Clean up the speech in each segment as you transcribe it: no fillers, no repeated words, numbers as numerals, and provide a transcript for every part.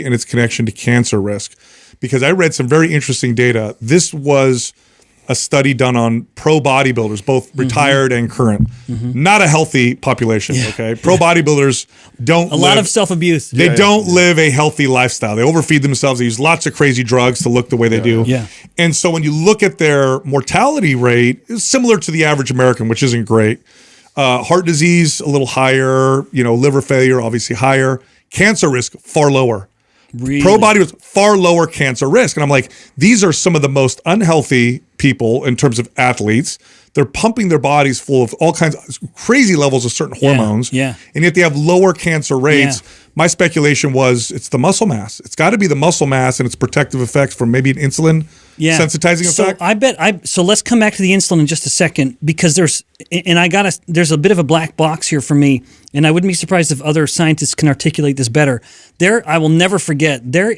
and its connection to cancer risk. Because I read some very interesting data. This was a study done on pro bodybuilders, both retired and current. Not a healthy population, okay? Pro bodybuilders don't a lot of self-abuse. They don't live a healthy lifestyle. They overfeed themselves. They use lots of crazy drugs to look the way they do. Yeah. And so when you look at their mortality rate, it's similar to the average American, which isn't great. Heart disease, a little higher. Liver failure, obviously higher. Cancer risk, far lower. Really? Pro bodybuilders, far lower cancer risk. And I'm like, these are some of the most unhealthy people in terms of athletes. They're pumping their bodies full of all kinds of crazy levels of certain hormones. Yeah. And yet they have lower cancer rates. Yeah. My speculation was it's the muscle mass. It's got to be the muscle mass and its protective effects from maybe an insulin sensitizing effect. So let's come back to the insulin in just a second, because there's a bit of a black box here for me, and I wouldn't be surprised if other scientists can articulate this better. I will never forget, there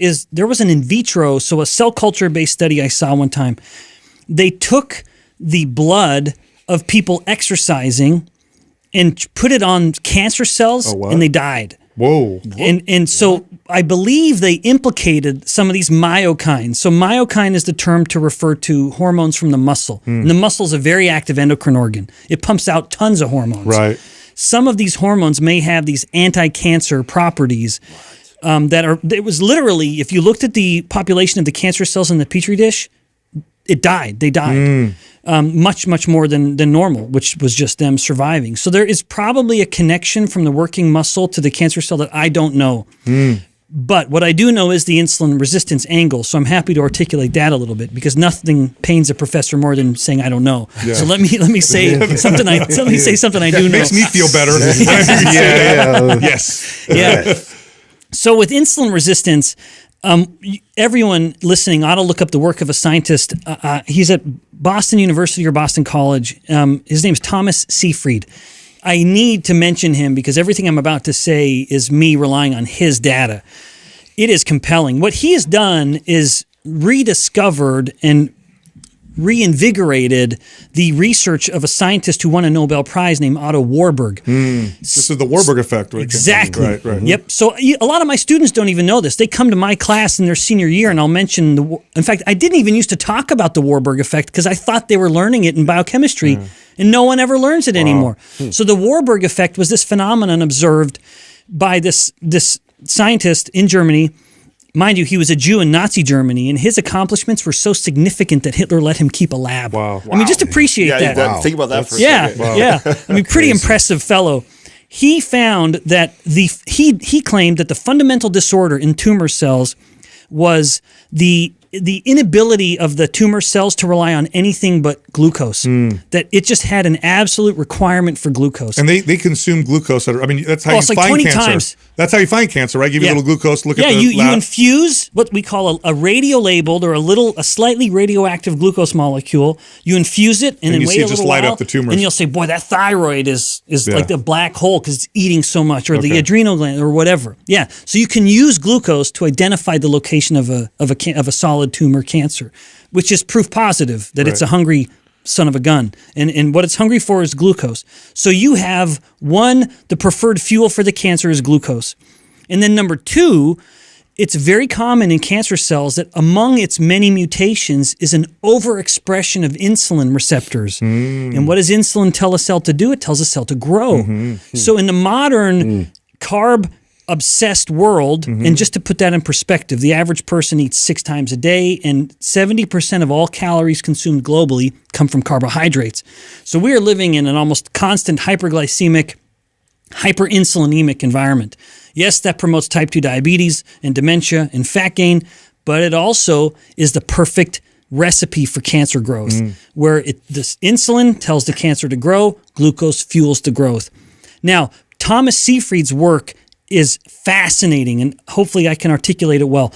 was an in vitro, so a cell culture based study I saw one time. They took the blood of people exercising and put it on cancer cells, and they died. Whoa. And so I believe they implicated some of these myokines. So myokine is the term to refer to hormones from the muscle. And the muscle is a very active endocrine organ. It pumps out tons of hormones. Right. Some of these hormones may have these anti-cancer properties it was literally, if you looked at the population of the cancer cells in the petri dish, it died. They died. Much, much more than normal, which was just them surviving. So there is probably a connection from the working muscle to the cancer cell that I don't know. But what I do know is the insulin resistance angle. So I'm happy to articulate that a little bit, because nothing pains a professor more than saying I don't know. Yeah. So let me say something. Let me say something I do know. Makes me feel better. Yes. Yeah. So with insulin resistance, everyone listening ought to look up the work of a scientist. He's at Boston University or Boston College. His name is Thomas Seyfried. I need to mention him because everything I'm about to say is me relying on his data. It is compelling. What he has done is rediscovered and reinvigorated the research of a scientist who won a Nobel Prize named Otto Warburg. This is the Warburg effect. Right? Exactly. Right. Yep. So a lot of my students don't even know this. They come to my class in their senior year, and I'll mention in fact, I didn't even used to talk about the Warburg effect because I thought they were learning it in biochemistry, and no one ever learns it anymore. So the Warburg effect was this phenomenon observed by this scientist in Germany. Mind you, he was a Jew in Nazi Germany, and his accomplishments were so significant that Hitler let him keep a lab. Wow. I mean, just appreciate that. Think about that for a second. Wow. Yeah. I mean, pretty impressive fellow. He found that he claimed that the fundamental disorder in tumor cells was the inability of the tumor cells to rely on anything but glucose. That it just had an absolute requirement for glucose. And they consume glucose. That's how you find 20 cancer. times. That's how you find cancer, right? Give you a little glucose, look at the you lab. infuse what we call a radio-labeled or a slightly radioactive glucose molecule. You infuse it and then you wait see a it just little light while, up the tumors. and you'll say, boy, that thyroid is like the black hole because it's eating so much, or the adrenal gland or whatever. Yeah, so you can use glucose to identify the location of a solid tumor cancer, which is proof positive that it's a hungry son of a gun. And what it's hungry for is glucose. So you have, one, the preferred fuel for the cancer is glucose. And then number two, it's very common in cancer cells that among its many mutations is an overexpression of insulin receptors. And what does insulin tell a cell to do? It tells a cell to grow. So in the modern carb-obsessed world, and just to put that in perspective, the average person eats 6 times a day, and 70% of all calories consumed globally come from carbohydrates. So we are living in an almost constant hyperglycemic, hyperinsulinemic environment. Yes, that promotes type 2 diabetes and dementia and fat gain, but it also is the perfect recipe for cancer growth, where this insulin tells the cancer to grow, glucose fuels the growth. Now, Thomas Seyfried's work is fascinating, and hopefully I can articulate it well.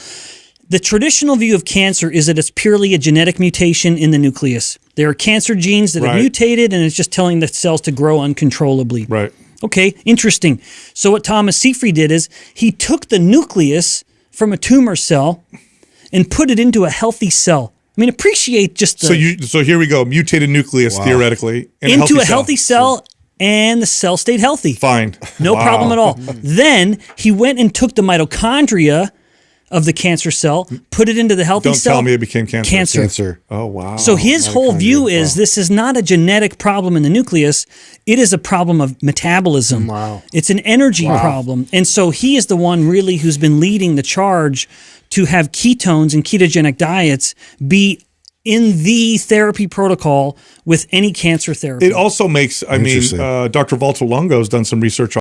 The traditional view of cancer is that it's purely a genetic mutation in the nucleus. There are cancer genes that have mutated, and it's just telling the cells to grow uncontrollably. Right. Okay, interesting. So what Thomas Seyfried did is he took the nucleus from a tumor cell and put it into a healthy cell. I mean, appreciate just the... So here we go, mutated nucleus, theoretically. Into a healthy cell, and the cell stayed healthy. Fine. No problem at all. Then he went and took the mitochondria of the cancer cell, put it into the healthy cell. Don't tell me it became cancer. Cancer. Oh, wow. So his whole view is this is not a genetic problem in the nucleus. It is a problem of metabolism. Wow. It's an energy problem. And so he is the one really who's been leading the charge to have ketones and ketogenic diets be in the therapy protocol with any cancer therapy. It also makes, Dr. Valter Longo's done some research